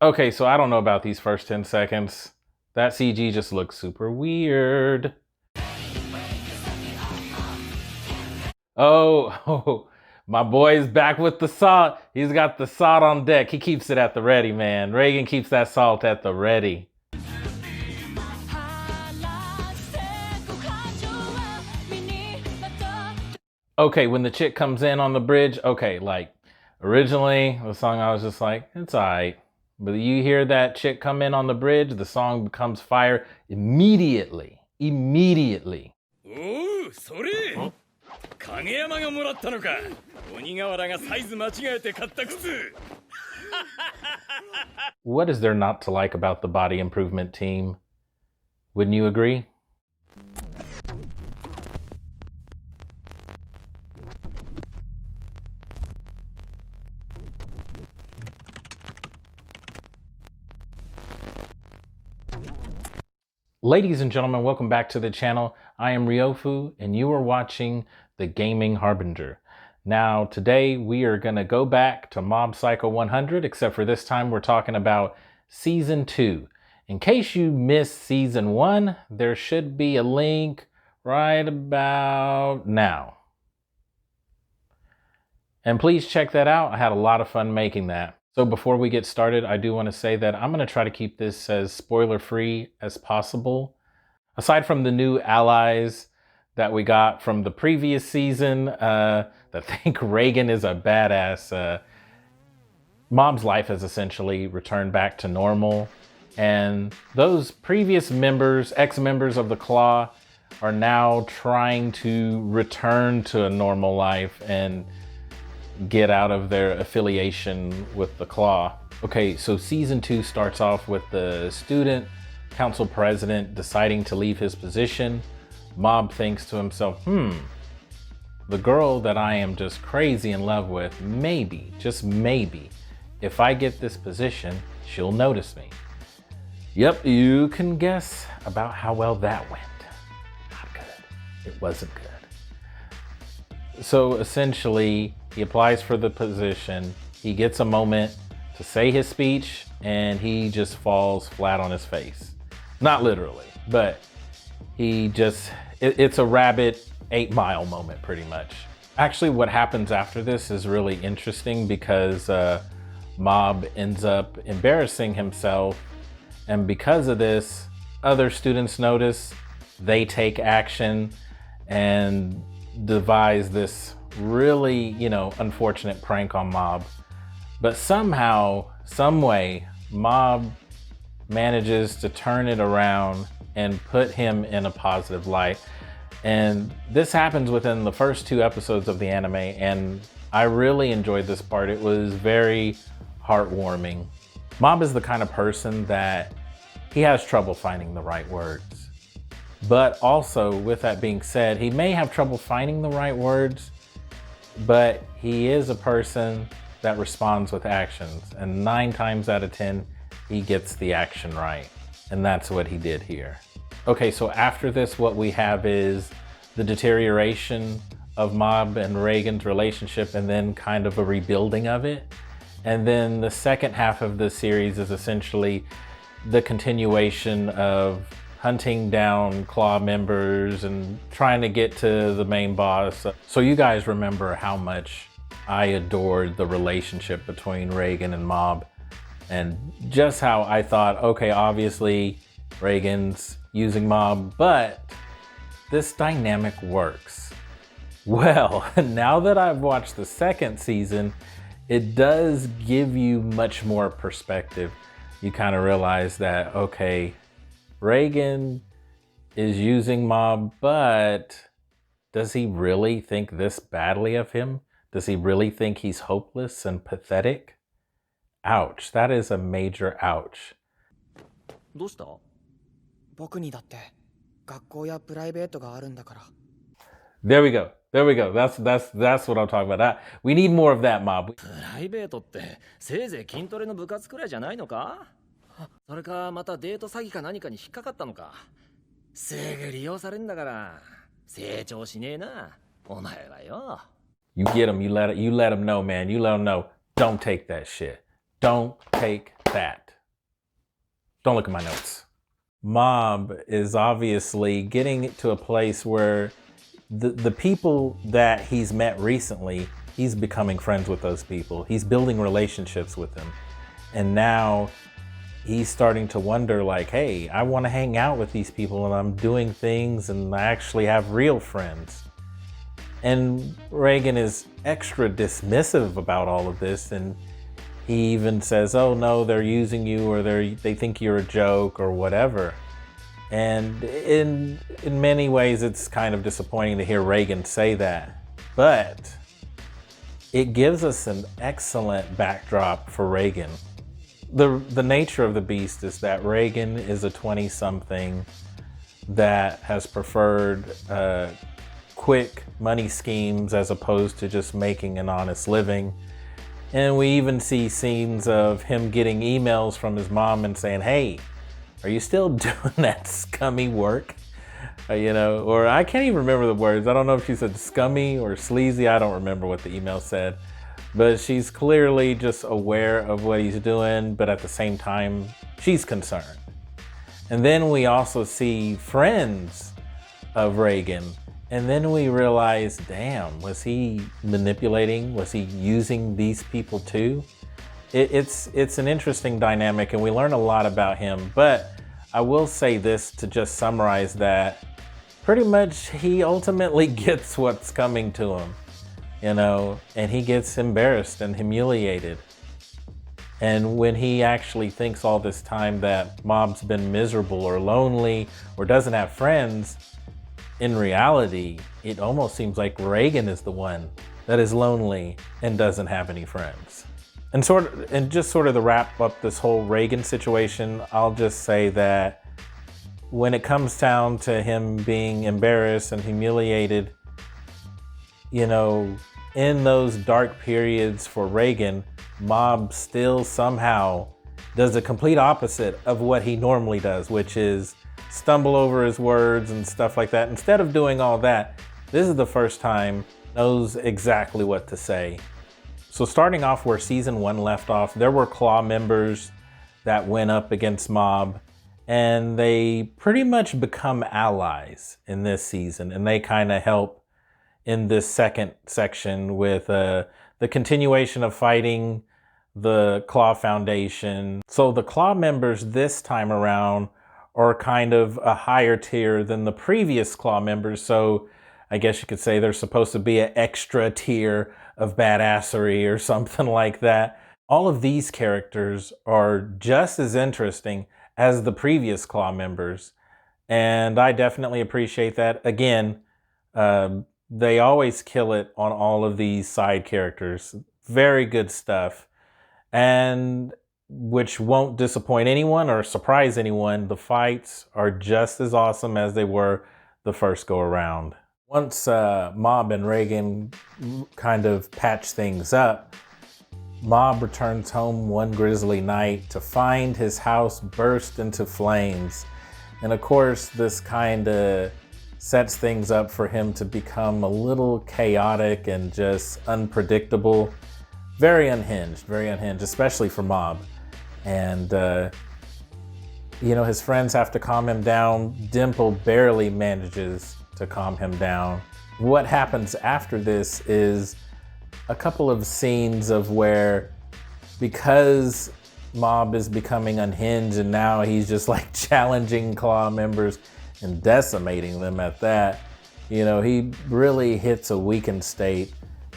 Okay, so I don't know about these first 10 seconds. That CG just looks super weird. Oh, oh, my boy's back with the salt. He's got the salt on deck. He keeps it at the ready, man. Reagan keeps that salt at the ready. Okay, when the chick comes in on the bridge, okay, like originally the song I was just like, it's alright. But you hear that chick come in on the bridge, the song becomes fire immediately. Immediately. Oh, それ影山がもらったのか。鬼瓦がサイズ間違えて買った靴。What is there not to like about the body improvement team? Wouldn't you agree? Ladies and gentlemen, welcome back to the channel. I am Ryofu, and you are watching The Gaming Harbinger. Now, today we are going to go back to Mob Psycho 100, except for this time we're talking about Season 2. In case you missed Season 1, there should be a link right about now. And please check that out. I had a lot of fun making that. So before we get started, I do want to say that I'm going to try to keep this as spoiler-free as possible. Aside from the new allies that we got from the previous season, that think Reagan is a badass, Mob's life has essentially returned back to normal. And those previous members, ex-members of the Claw, are now trying to return to a normal life and get out of their affiliation with the Claw. Okay, so season 2 starts off with the student council president deciding to leave his position. Mob thinks to himself, the girl that I am just crazy in love with, maybe, just maybe, if I get this position, she'll notice me. Yep, you can guess about how well that went. Not good. It wasn't good. So essentially, he applies for the position, he gets a moment to say his speech, and he just falls flat on his face. Not literally, but he just, it's a rabbit 8 Mile moment pretty much. Actually, what happens after this is really interesting because Mob ends up embarrassing himself, and because of this, other students notice, they take action, and devise this really, unfortunate prank on Mob. But somehow, some way, Mob manages to turn it around and put him in a positive light. And this happens within the first 2 episodes of the anime, and I really enjoyed this part. It was very heartwarming. Mob is the kind of person that he has trouble finding the right words. But also, with that being said, he may have trouble finding the right words, but he is a person that responds with actions. And 9 times out of 10, he gets the action right. And that's what he did here. Okay, so after this, what we have is the deterioration of Mob and Reagan's relationship, and then kind of a rebuilding of it. And then the second half of the series is essentially the continuation of hunting down Claw members and trying to get to the main boss. So you guys remember how much I adored the relationship between Reagan and Mob, and just how I thought, okay, obviously Reagan's using Mob, but this dynamic works. Well, now that I've watched the second season, it does give you much more perspective. You kind of realize that, okay, Reagan is using Mob, but does he really think this badly of him? Does he really think he's hopeless and pathetic? Ouch, that is a major ouch. どうした？僕にだって学校やプライベートがあるんだから。 There we go. There we go. That's what I'm talking about. We need more of that, Mob. プライベートってせいぜい筋トレの部活くらいじゃないのか？それかまたデート詐欺か何かに引っかかったのか？すぐ利用されんだから成長しねえなお前はよ。 You get him, you let him know, man. You let him know. Don't take that shit. Don't take that. Don't look at my notes. Mob is obviously getting to a place where the people that he's met recently, he's becoming friends with those people. He's building relationships with them. And now he's starting to wonder like, hey, I want to hang out with these people and I'm doing things and I actually have real friends. And Reagan is extra dismissive about all of this, and he even says, oh no, they're using you, or they think you're a joke or whatever. And in many ways, it's kind of disappointing to hear Reagan say that. But it gives us an excellent backdrop for Reagan. The nature of the beast is that Reagan is a 20-something that has preferred quick money schemes as opposed to just making an honest living. And we even see scenes of him getting emails from his mom and saying, hey, are you still doing that scummy work? Or I can't even remember the words. I don't know if she said scummy or sleazy. I don't remember what the email said. But she's clearly just aware of what he's doing, but at the same time, she's concerned. And then we also see friends of Reagan. And then we realize, damn, was he manipulating? Was he using these people too? It's an interesting dynamic, and we learn a lot about him. But I will say this to just summarize that pretty much he ultimately gets what's coming to him, and he gets embarrassed and humiliated. And when he actually thinks all this time that Mob's been miserable or lonely or doesn't have friends, in reality, it almost seems like Reagan is the one that is lonely and doesn't have any friends. And just sort of to wrap up this whole Reagan situation, I'll just say that when it comes down to him being embarrassed and humiliated, in those dark periods for Reagan, Mob still somehow does the complete opposite of what he normally does, which is stumble over his words and stuff like that. Instead of doing all that, this is the first time he knows exactly what to say. So starting off where season 1 left off, there were Claw members that went up against Mob, and they pretty much become allies in this season, and they kind of help in this second section with the continuation of fighting the Claw Foundation. So the Claw members this time around are kind of a higher tier than the previous Claw members. So I guess you could say they're supposed to be an extra tier of badassery or something like that. All of these characters are just as interesting as the previous Claw members. And I definitely appreciate that. Again, they always kill it on all of these side characters. Very good stuff. And which won't disappoint anyone or surprise anyone, the fights are just as awesome as they were the first go around. Once Mob and Reagan kind of patch things up, Mob returns home one grisly night to find his house burst into flames. And of course, this kind of sets things up for him to become a little chaotic and just unpredictable. Very unhinged, especially for Mob. And, his friends have to calm him down. Dimple barely manages to calm him down. What happens after this is a couple of scenes of where, because Mob is becoming unhinged and now he's just like challenging Claw members and decimating them at that, he really hits a weakened state,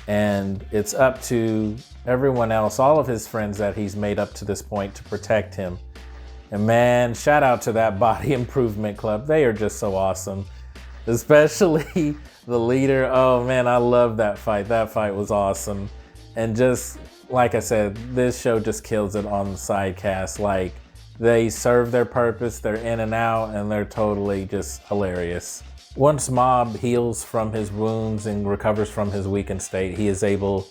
and it's up to everyone else, all of his friends that he's made up to this point, to protect him. And man, shout out to that Body Improvement Club. They are just so awesome. Especially the leader. Oh man, I love that fight. That fight was awesome. And just like I said, this show just kills it on the side cast. Like, they serve their purpose, they're in and out, and they're totally just hilarious. Once Mob heals from his wounds and recovers from his weakened state, he is able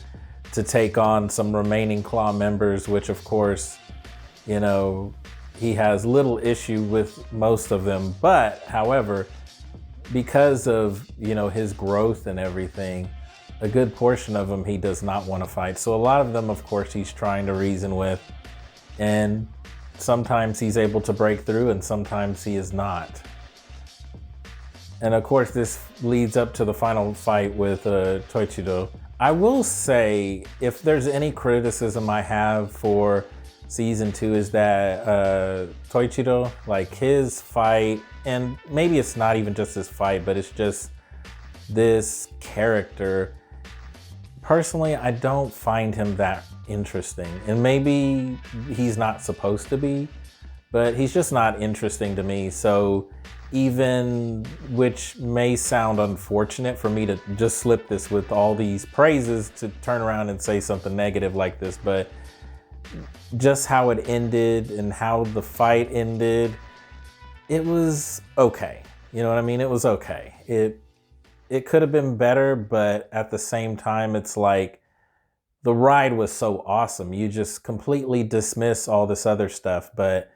to take on some remaining Claw members, which of course, he has little issue with most of them. But however, because of, his growth and everything, a good portion of them he does not want to fight. So a lot of them, of course, he's trying to reason with. And sometimes he's able to break through and sometimes he is not. And of course, this leads up to the final fight with Toichiro. I will say, if there's any criticism I have for season 2 is that Toichiro, like his fight, and maybe it's not even just his fight, but it's just this character. Personally, I don't find him that interesting. And maybe he's not supposed to be, but he's just not interesting to me. So even, which may sound unfortunate for me to just slip this with all these praises to turn around and say something negative like this, but just how it ended and how the fight ended, it was okay. You know what I mean? It was okay. It could have been better, but at the same time, it's like the ride was so awesome. You just completely dismiss all this other stuff, but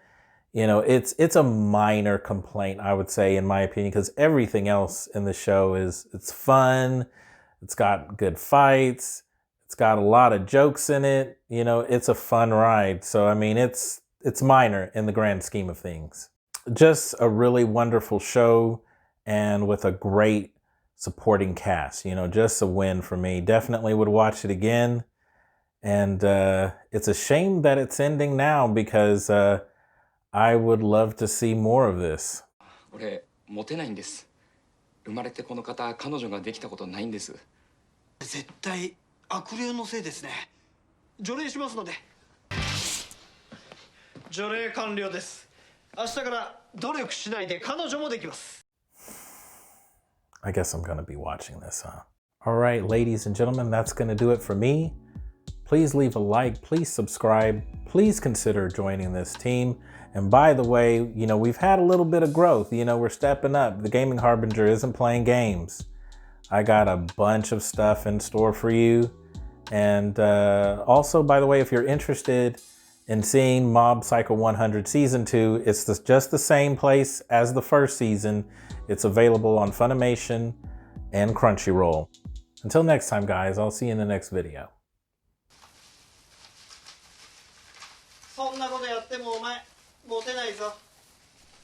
you know, it's a minor complaint, I would say, in my opinion, because everything else in the show it's fun. It's got good fights. It's got a lot of jokes in it. You know, it's a fun ride. So, I mean, it's minor in the grand scheme of things. Just a really wonderful show and with a great supporting cast. You know, just a win for me. Definitely would watch it again. And it's a shame that it's ending now because I would love to see more of this. 俺モテないんです。生まれてこの方彼女ができたことないんです。絶対悪霊のせいですね。除霊しますので。除霊完了です。明日から努力しないで彼女もできます。I guess I'm gonna be watching this, huh? All right, ladies and gentlemen, that's gonna do it for me. Please leave a like, please subscribe, please consider joining this team. And by the way, you know, we've had a little bit of growth. You know, we're stepping up. The Gaming Harbinger isn't playing games. I got a bunch of stuff in store for you. And also, by the way, if you're interested in seeing Mob Psycho 100 Season 2, it's just the same place as the first season. It's available on Funimation and Crunchyroll. Until next time, guys, I'll see you in the next video. そんなことやってもお前モテないぞ。